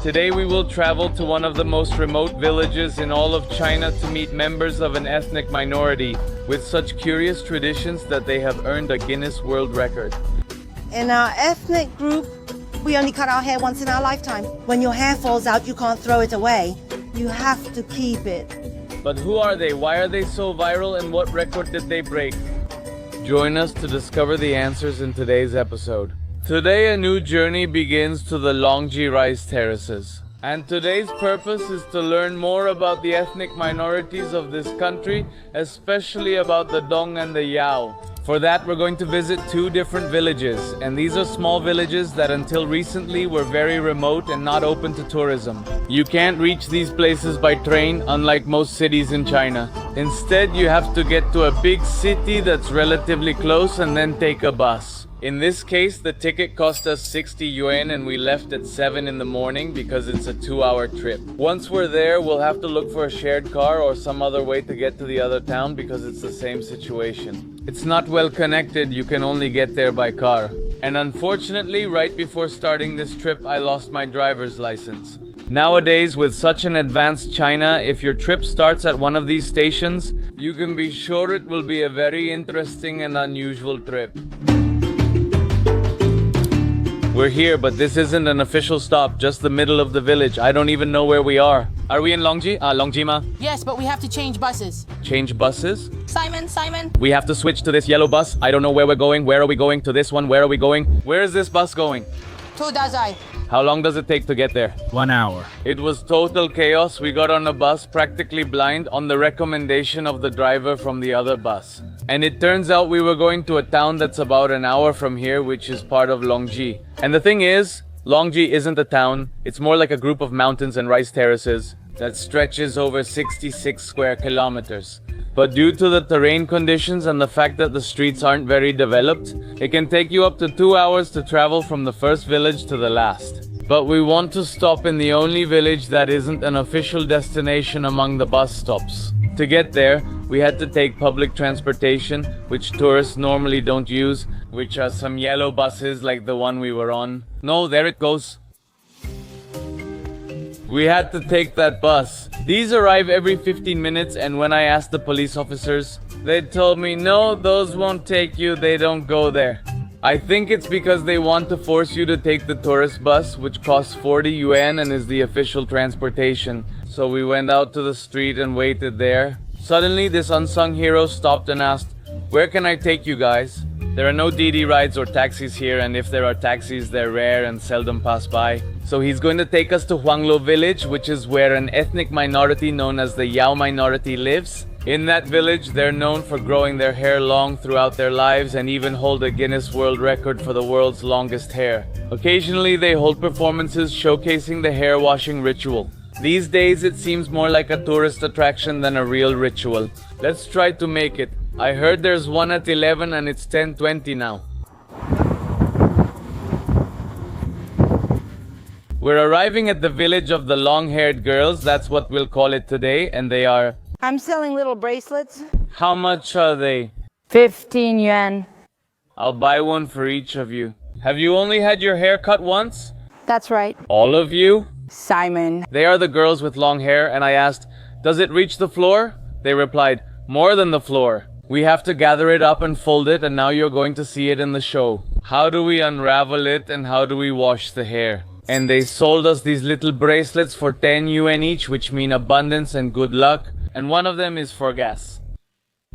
Today we will travel to one of the most remote villages in all of China to meet members of an ethnic minority with such curious traditions that they have earned a Guinness World Record. In our ethnic group, we only cut our hair once in our lifetime. When your hair falls out, you can't throw it away. You have to keep it. But who are they? Why are they so viral, and what record did they break? Join us to discover the answers in today's episode. Today a new journey begins to the Longji rice terraces. And today's purpose is to learn more about the ethnic minorities of this country, especially about the Dong and the Yao. For that, we're going to visit two different villages, and these are small villages that until recently were very remote and not open to tourism. You can't reach these places by train, unlike most cities in China. Instead, you have to get to a big city that's relatively close and then take a bus. In this case, the ticket cost us 60 yuan and we left at 7 in the morning because it's a 2-hour trip. Once we're there, we'll have to look for a shared car or some other way to get to the other town because it's the same situation. It's not well connected, you can only get there by car. And unfortunately, right before starting this trip, I lost my driver's license. Nowadays, with such an advanced China, if your trip starts at one of these stations, you can be sure it will be a very interesting and unusual trip. We're here, but this isn't an official stop, just the middle of the village. I don't even know where we are. Are we in Longji? Longji ma? Yes, but we have to change buses. Change buses? Simon. We have to switch to this yellow bus. I don't know where we're going. Where are we going? To this one? Where are we going? Where is this bus going? To Dazai. How long does it take to get there? 1 hour. It was total chaos. We got on a bus practically blind on the recommendation of the driver from the other bus. And it turns out we were going to a town that's about an hour from here, which is part of Longji. And the thing is, Longji isn't a town. It's more like a group of mountains and rice terraces that stretches over 66 square kilometers. But due to the terrain conditions and the fact that the streets aren't very developed, it can take you up to 2 hours to travel from the first village to the last. But we want to stop in the only village that isn't an official destination among the bus stops. To get there, we had to take public transportation, which tourists normally don't use, which are some yellow buses like the one we were on. No, there it goes. We had to take that bus. These arrive every 15 minutes, and when I asked the police officers, they told me, no, those won't take you, they don't go there. I think it's because they want to force you to take the tourist bus, which costs 40 yuan and is the official transportation. So we went out to the street and waited there. Suddenly, this unsung hero stopped and asked, where can I take you guys? There are no DD rides or taxis here, and if there are taxis, they're rare and seldom pass by. So he's going to take us to Huangluo village, which is where an ethnic minority known as the Yao minority lives. In that village, they're known for growing their hair long throughout their lives and even hold a Guinness World Record for the world's longest hair. Occasionally, they hold performances showcasing the hair washing ritual. These days, it seems more like a tourist attraction than a real ritual. Let's try to make it. I heard there's one at 11 and it's 10:20 now. We're arriving at the village of the long-haired girls, that's what we'll call it today, and they are... I'm selling little bracelets. How much are they? 15 yuan. I'll buy one for each of you. Have you only had your hair cut once? That's right. All of you? Simon. They are the girls with long hair, and I asked, does it reach the floor? They replied, more than the floor. We have to gather it up and fold it, and now you're going to see it in the show. How do we unravel it and how do we wash the hair? And they sold us these little bracelets for 10 yuan each, which mean abundance and good luck, and one of them is for gas.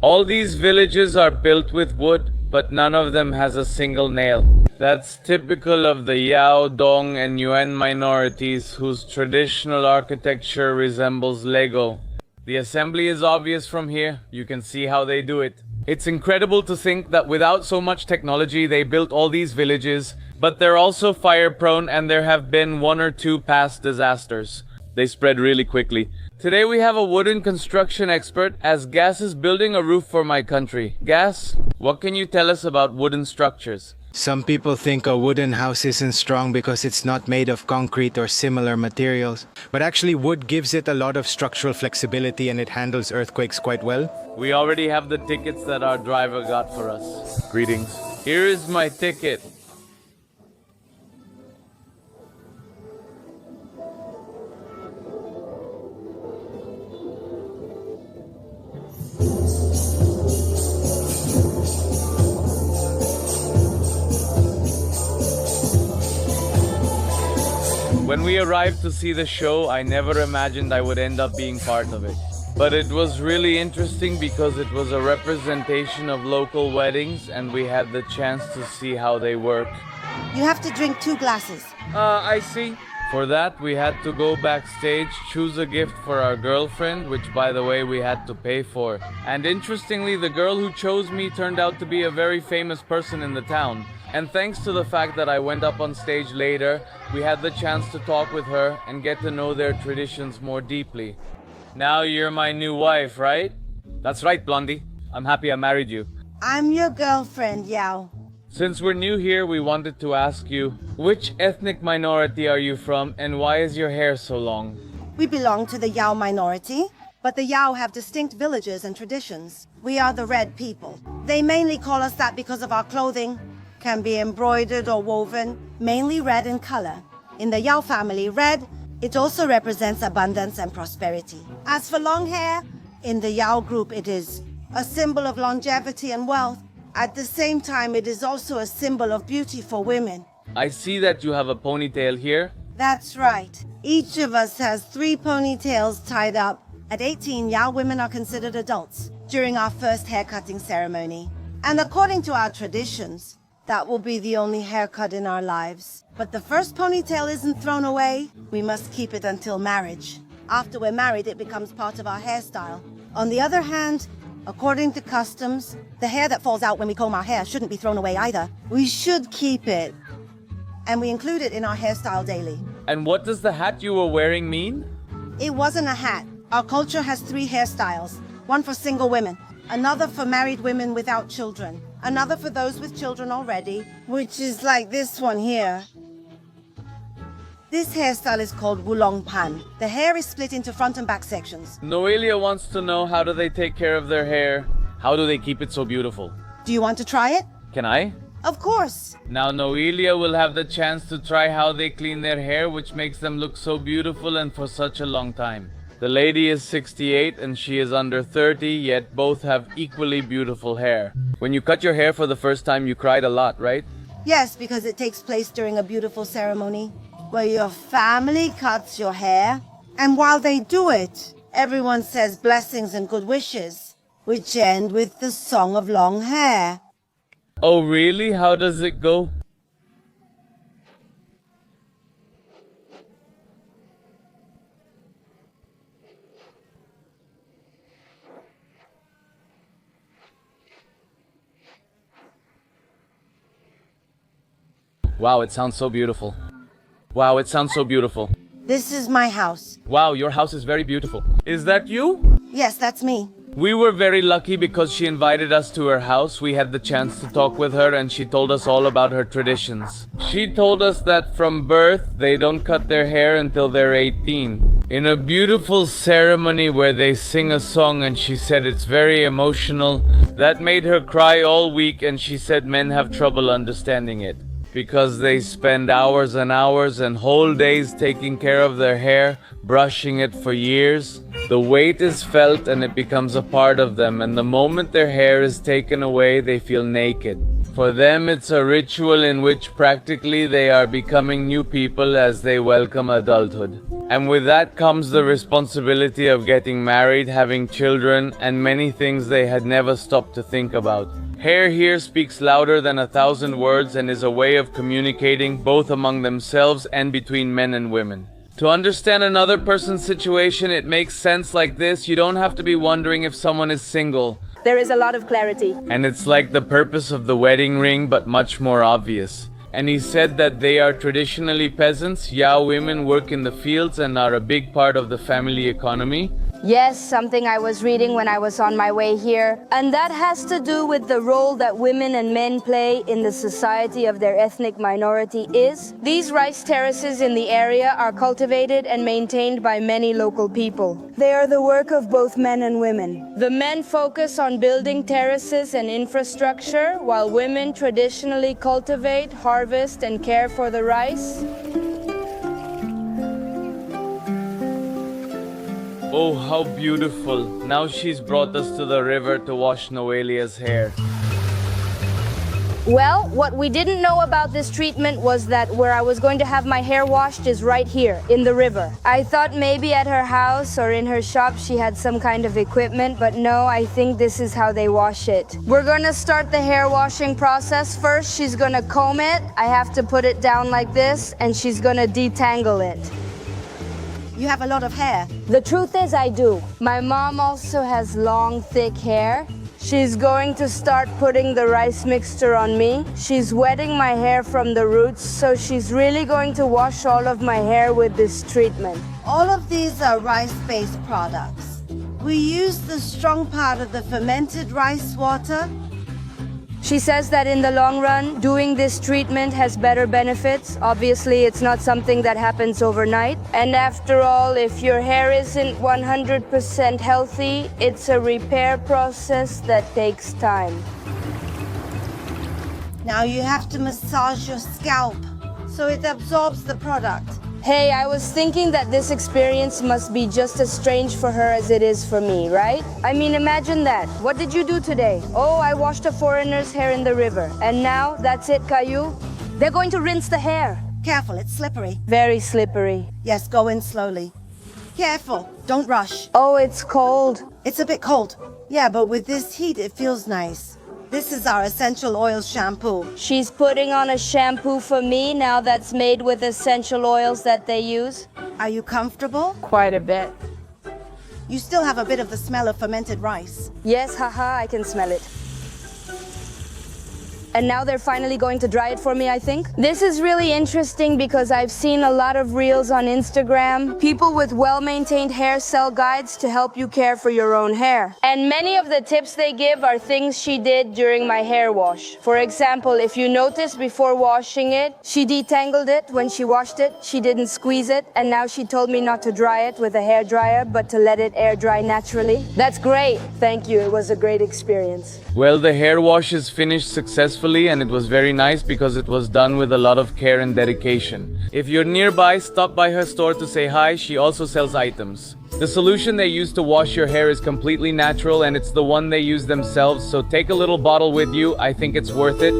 All these villages are built with wood, but none of them has a single nail. That's typical of the Yao, Dong, and Yuan minorities whose traditional architecture resembles Lego. The assembly is obvious from here. You can see how they do it. It's incredible to think that without so much technology, they built all these villages, but they're also fire prone and there have been 1 or 2 past disasters. They spread really quickly. Today we have a wooden construction expert as Gas is building a roof for my country. Gas, what can you tell us about wooden structures? Some people think a wooden house isn't strong because it's not made of concrete or similar materials. But actually wood gives it a lot of structural flexibility and it handles earthquakes quite well. We already have the tickets that our driver got for us. Greetings. Here is my ticket. When we arrived to see the show, I never imagined I would end up being part of it. But it was really interesting because it was a representation of local weddings and we had the chance to see how they work. You have to drink 2 glasses. I see. For that, we had to go backstage, choose a gift for our girlfriend, which by the way we had to pay for. And interestingly, the girl who chose me turned out to be a very famous person in the town. And thanks to the fact that I went up on stage later, we had the chance to talk with her and get to know their traditions more deeply. Now you're my new wife, right? That's right, Blondie. I'm happy I married you. I'm your girlfriend, Yao. Since we're new here, we wanted to ask you, which ethnic minority are you from and why is your hair so long? We belong to the Yao minority, but the Yao have distinct villages and traditions. We are the Red people. They mainly call us that because of our clothing. Can be embroidered or woven, mainly red in color. In the Yao family, red, it also represents abundance and prosperity. As for long hair, in the Yao group it is a symbol of longevity and wealth. At the same time, it is also a symbol of beauty for women. I see that you have a ponytail here. That's right. Each of us has 3 ponytails tied up. At 18, Yao women are considered adults during our first haircutting ceremony. And according to our traditions, that will be the only haircut in our lives. But the first ponytail isn't thrown away. We must keep it until marriage. After we're married, it becomes part of our hairstyle. On the other hand, according to customs, the hair that falls out when we comb our hair shouldn't be thrown away either. We should keep it. And we include it in our hairstyle daily. And what does the hat you were wearing mean? It wasn't a hat. Our culture has 3 hairstyles. One for single women, another for married women without children, another for those with children already, which is like this one here. This hairstyle is called Wulong Pan. The hair is split into front and back sections. Noelia wants to know, how do they take care of their hair? How do they keep it so beautiful? Do you want to try it? Can I? Of course. Now Noelia will have the chance to try how they clean their hair, which makes them look so beautiful and for such a long time. The lady is 68 and she is under 30, yet both have equally beautiful hair. When you cut your hair for the first time, you cried a lot, right? Yes, because it takes place during a beautiful ceremony where your family cuts your hair. And while they do it, everyone says blessings and good wishes, which end with the Song of Long Hair. Oh really? How does it go? Wow, it sounds so beautiful. Wow, it sounds so beautiful. This is my house. Wow, your house is very beautiful. Is that you? Yes, that's me. We were very lucky because she invited us to her house. We had the chance to talk with her and she told us all about her traditions. She told us that from birth, they don't cut their hair until they're 18. In a beautiful ceremony where they sing a song, and she said it's very emotional. That made her cry all week, and she said men have trouble understanding it, because they spend hours and hours and whole days taking care of their hair, brushing it for years. The weight is felt and it becomes a part of them, and the moment their hair is taken away, they feel naked. For them, it's a ritual in which practically they are becoming new people as they welcome adulthood. And with that comes the responsibility of getting married, having children, and many things they had never stopped to think about. Hair here speaks louder than 1,000 words and is a way of communicating both among themselves and between men and women. To understand another person's situation, it makes sense like this. You don't have to be wondering if someone is single. There is a lot of clarity. And it's like the purpose of the wedding ring, but much more obvious. And he said that they are traditionally peasants. Yao women work in the fields and are a big part of the family economy. Yes, something I was reading when I was on my way here. And that has to do with the role that women and men play in the society of their ethnic minority is. These rice terraces in the area are cultivated and maintained by many local people. They are the work of both men and women. The men focus on building terraces and infrastructure, while women traditionally cultivate, harvest, and care for the rice. Oh, how beautiful. Now she's brought us to the river to wash Noelia's hair. Well, what we didn't know about this treatment was that where I was going to have my hair washed is right here, in the river. I thought maybe at her house or in her shop she had some kind of equipment, but no, I think this is how they wash it. We're gonna start the hair washing process. First, she's gonna comb it. I have to put it down like this, and she's gonna detangle it. You have a lot of hair. The truth is, I do. My mom also has long, thick hair. She's going to start putting the rice mixture on me. She's wetting my hair from the roots, so she's really going to wash all of my hair with this treatment. All of these are rice-based products. We use the strong part of the fermented rice water. She says that in the long run, doing this treatment has better benefits. Obviously, it's not something that happens overnight. And after all, if your hair isn't 100% healthy, it's a repair process that takes time. Now you have to massage your scalp so it absorbs the product. Hey, I was thinking that this experience must be just as strange for her as it is for me, right? I mean, imagine that. What did you do today? Oh, I washed a foreigner's hair in the river. And now, that's it, Caillou? They're going to rinse the hair. Careful, it's slippery. Very slippery. Yes, go in slowly. Careful, don't rush. Oh, it's cold. It's a bit cold. Yeah, but with this heat, it feels nice. This is our essential oil shampoo. She's putting on a shampoo for me now that's made with essential oils that they use. Are you comfortable? Quite a bit. You still have a bit of the smell of fermented rice. Yes, haha, I can smell it. And now they're finally going to dry it for me, I think. This is really interesting because I've seen a lot of reels on Instagram. People with well-maintained hair sell guides to help you care for your own hair. And many of the tips they give are things she did during my hair wash. For example, if you notice before washing it, she detangled it. When she washed it, she didn't squeeze it. And now she told me not to dry it with a hair dryer, but to let it air dry naturally. That's great. Thank you. It was a great experience. Well, the hair wash is finished successfully, and it was very nice because it was done with a lot of care and dedication. If you're nearby, stop by her store to say hi. She also sells items. The solution they use to wash your hair is completely natural, and it's the one they use themselves, so take a little bottle with you. I think it's worth it.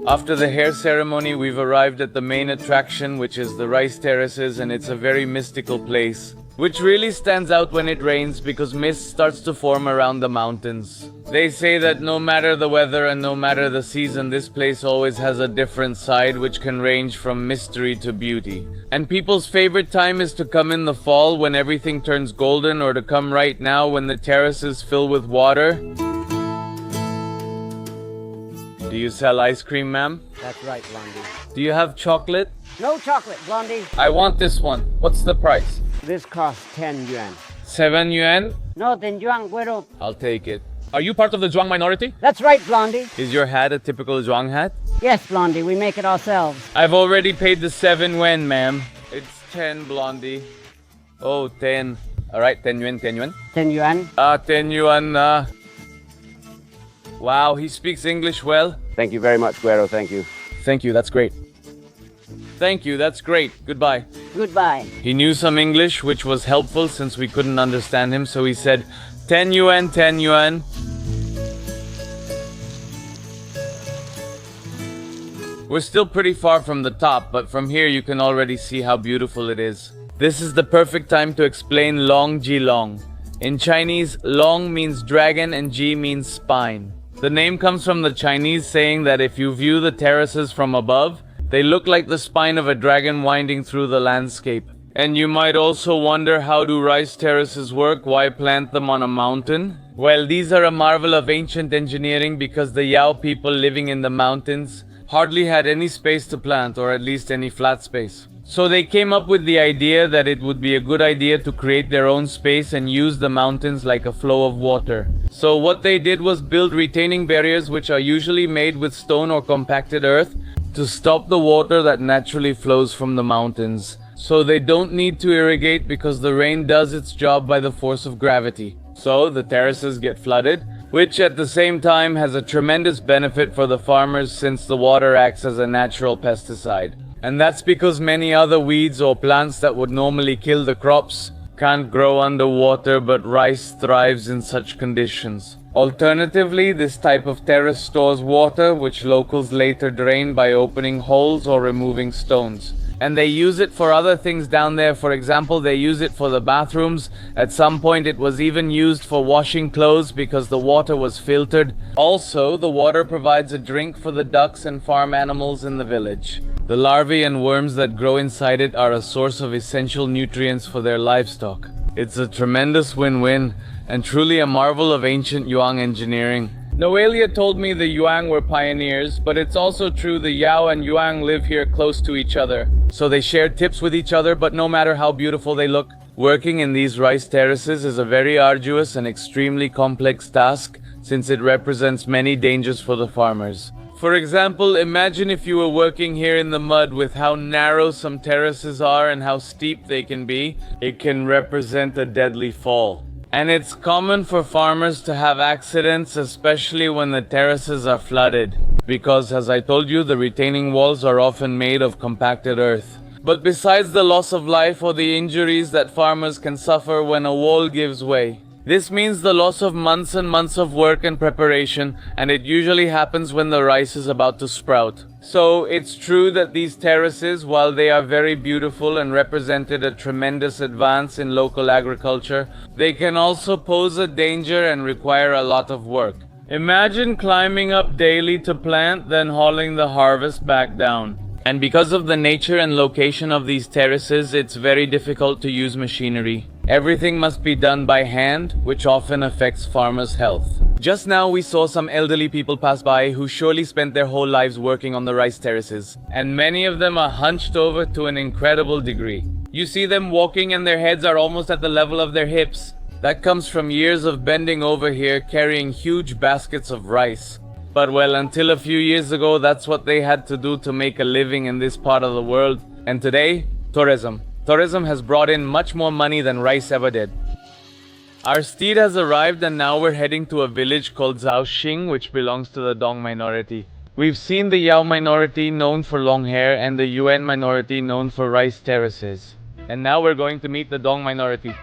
After the hair ceremony, we've arrived at the main attraction, which is the rice terraces, and it's a very mystical place, which really stands out when it rains because mist starts to form around the mountains. They say that no matter the weather and no matter the season, this place always has a different side, which can range from mystery to beauty. And people's favorite time is to come in the fall when everything turns golden, or to come right now when the terraces fill with water. Do you sell ice cream, ma'am? That's right, Blondie. Do you have chocolate? No chocolate, Blondie. I want this one. What's the price? This costs 10 yuan. 7 yuan? No, 10 yuan, güero. I'll take it. Are you part of the Zhuang minority? That's right, Blondie. Is your hat a typical Zhuang hat? Yes, Blondie, we make it ourselves. I've already paid the 7 yuan, ma'am. It's 10, Blondie. Oh, 10. Alright, 10 yuan, 10 yuan. 10 yuan. 10 yuan, Wow, he speaks English well. Thank you very much, güero, thank you. Thank you, that's great. Thank you, that's great. Goodbye. Goodbye. He knew some English, which was helpful since we couldn't understand him, so he said, 10 yuan, 10 yuan. We're still pretty far from the top, but from here you can already see how beautiful it is. This is the perfect time to explain Longji Long. In Chinese, Long means dragon and Ji means spine. The name comes from the Chinese saying that if you view the terraces from above, they look like the spine of a dragon winding through the landscape. And you might also wonder, how do rice terraces work? Why plant them on a mountain? Well, these are a marvel of ancient engineering because the Yao people living in the mountains hardly had any space to plant, or at least any flat space. So they came up with the idea that it would be a good idea to create their own space and use the mountains like a flow of water. So what they did was build retaining barriers, which are usually made with stone or compacted earth, to stop the water that naturally flows from the mountains. So they don't need to irrigate because the rain does its job by the force of gravity. So the terraces get flooded, which at the same time has a tremendous benefit for the farmers since the water acts as a natural pesticide. And that's because many other weeds or plants that would normally kill the crops can't grow underwater, but rice thrives in such conditions. Alternatively, this type of terrace stores water, which locals later drain by opening holes or removing stones. And they use it for other things down there. For example, they use it for the bathrooms. At some point it was even used for washing clothes because the water was filtered. Also, the water provides a drink for the ducks and farm animals in the village. The larvae and worms that grow inside it are a source of essential nutrients for their livestock. It's a tremendous win-win and truly a marvel of ancient Yuan engineering. Noelia told me the Yuan were pioneers, but it's also true the Yao and Yuan live here close to each other. So they share tips with each other, but no matter how beautiful they look, working in these rice terraces is a very arduous and extremely complex task since it represents many dangers for the farmers. For example, imagine if you were working here in the mud with how narrow some terraces are and how steep they can be. It can represent a deadly fall. And it's common for farmers to have accidents, especially when the terraces are flooded. Because, as I told you, the retaining walls are often made of compacted earth. But besides the loss of life or the injuries that farmers can suffer when a wall gives way, this means the loss of months and months of work and preparation, and it usually happens when the rice is about to sprout. So it's true that these terraces, while they are very beautiful and represented a tremendous advance in local agriculture, they can also pose a danger and require a lot of work. Imagine climbing up daily to plant, then hauling the harvest back down. And because of the nature and location of these terraces, it's very difficult to use machinery. Everything must be done by hand, which often affects farmers' health. Just now we saw some elderly people pass by who surely spent their whole lives working on the rice terraces. And many of them are hunched over to an incredible degree. You see them walking and their heads are almost at the level of their hips. That comes from years of bending over here carrying huge baskets of rice. But well, until a few years ago, that's what they had to do to make a living in this part of the world. And today, tourism. Tourism has brought in much more money than rice ever did. Our steed has arrived and now we're heading to a village called Zhaoxing, which belongs to the Dong minority. We've seen the Yao minority, known for long hair, and the Yuan minority, known for rice terraces. And now we're going to meet the Dong minority.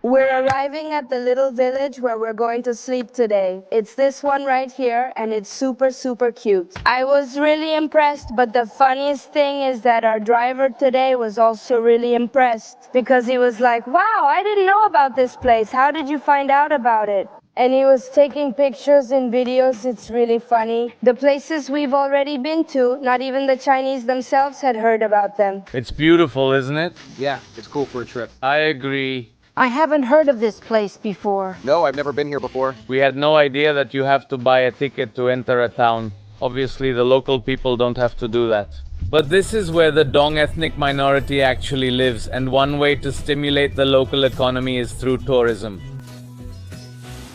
We're arriving at the little village where we're going to sleep today. It's this one right here, and it's super, super cute. I was really impressed, but the funniest thing is that our driver today was also really impressed because he was like, wow, I didn't know about this place. How did you find out about it? And he was taking pictures and videos. It's really funny. The places we've already been to, not even the Chinese themselves had heard about them. It's beautiful, isn't it? Yeah, it's cool for a trip. I agree. I haven't heard of this place before. No, I've never been here before. We had no idea that you have to buy a ticket to enter a town. Obviously, the local people don't have to do that. But this is where the Dong ethnic minority actually lives, and one way to stimulate the local economy is through tourism.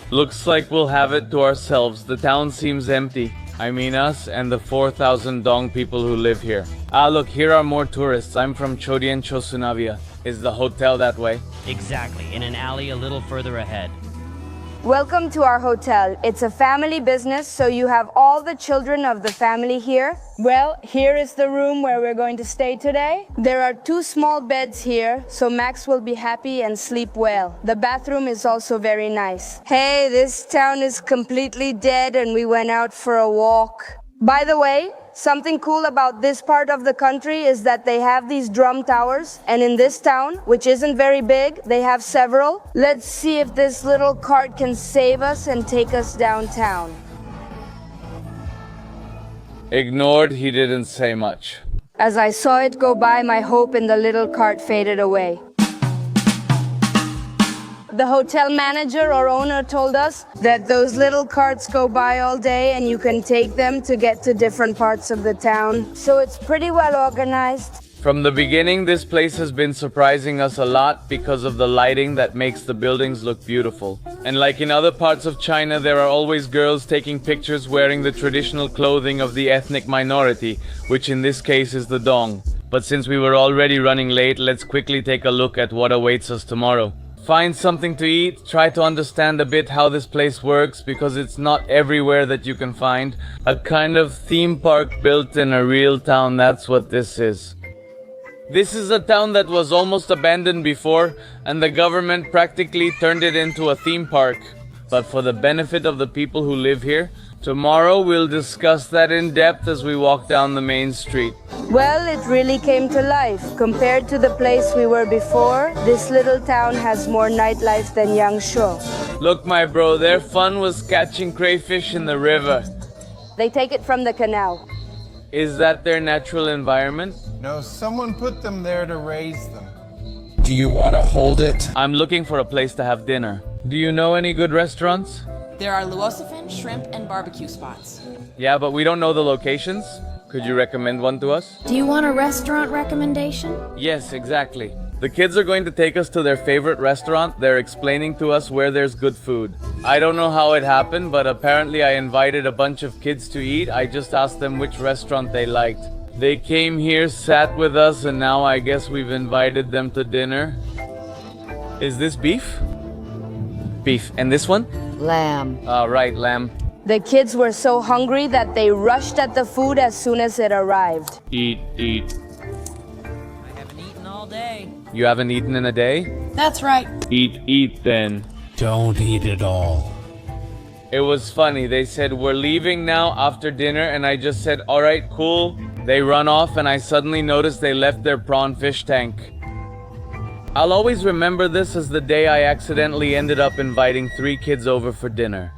Looks like we'll have it to ourselves. The town seems empty. I mean us and the 4,000 Dong people who live here. Ah, look, here are more tourists. I'm from Chodien Chosunavia. Is the hotel that way? Exactly, in an alley a little further ahead. Welcome to our hotel. It's a family business, so you have all the children of the family here. Well, here is the room where we're going to stay today. There are 2 small beds here, so Max will be happy and sleep well. The bathroom is also very nice. Hey, this town is completely dead and we went out for a walk. By the way, something cool about this part of the country is that they have these drum towers, and in this town, which isn't very big, they have several. Let's see if this little cart can save us and take us downtown. Ignored, he didn't say much. As I saw it go by, my hope in the little cart faded away. The hotel manager or owner told us that those little carts go by all day and you can take them to get to different parts of the town. So it's pretty well organized. From the beginning, this place has been surprising us a lot because of the lighting that makes the buildings look beautiful. And like in other parts of China, there are always girls taking pictures wearing the traditional clothing of the ethnic minority, which in this case is the Dong. But since we were already running late, let's quickly take a look at what awaits us tomorrow. Find something to eat, try to understand a bit how this place works because it's not everywhere that you can find. A kind of theme park built in a real town, that's what this is. This is a town that was almost abandoned before, and the government practically turned it into a theme park. But for the benefit of the people who live here, tomorrow we'll discuss that in depth as we walk down the main street. Well, it really came to life. Compared to the place we were before, this little town has more nightlife than Yangshuo. Look, my bro, their fun was catching crayfish in the river. They take it from the canal. Is that their natural environment? No, someone put them there to raise them. Do you want to hold it? I'm looking for a place to have dinner. Do you know any good restaurants? There are luosifin, shrimp, and barbecue spots. Yeah, but we don't know the locations. Could you recommend one to us? Do you want a restaurant recommendation? Yes, exactly. The kids are going to take us to their favorite restaurant. They're explaining to us where there's good food. I don't know how it happened, but apparently I invited a bunch of kids to eat. I just asked them which restaurant they liked. They came here, sat with us, and now I guess we've invited them to dinner. Is this beef? Beef. And this one? Lamb. Right, lamb. The kids were so hungry that they rushed at the food as soon as it arrived. Eat, eat. I haven't eaten all day. You haven't eaten in a day? That's right. Eat, eat then. Don't eat it all. It was funny. They said, we're leaving now after dinner, and I just said, all right, cool. They run off, and I suddenly noticed they left their prawn fish tank. I'll always remember this as the day I accidentally ended up inviting 3 kids over for dinner.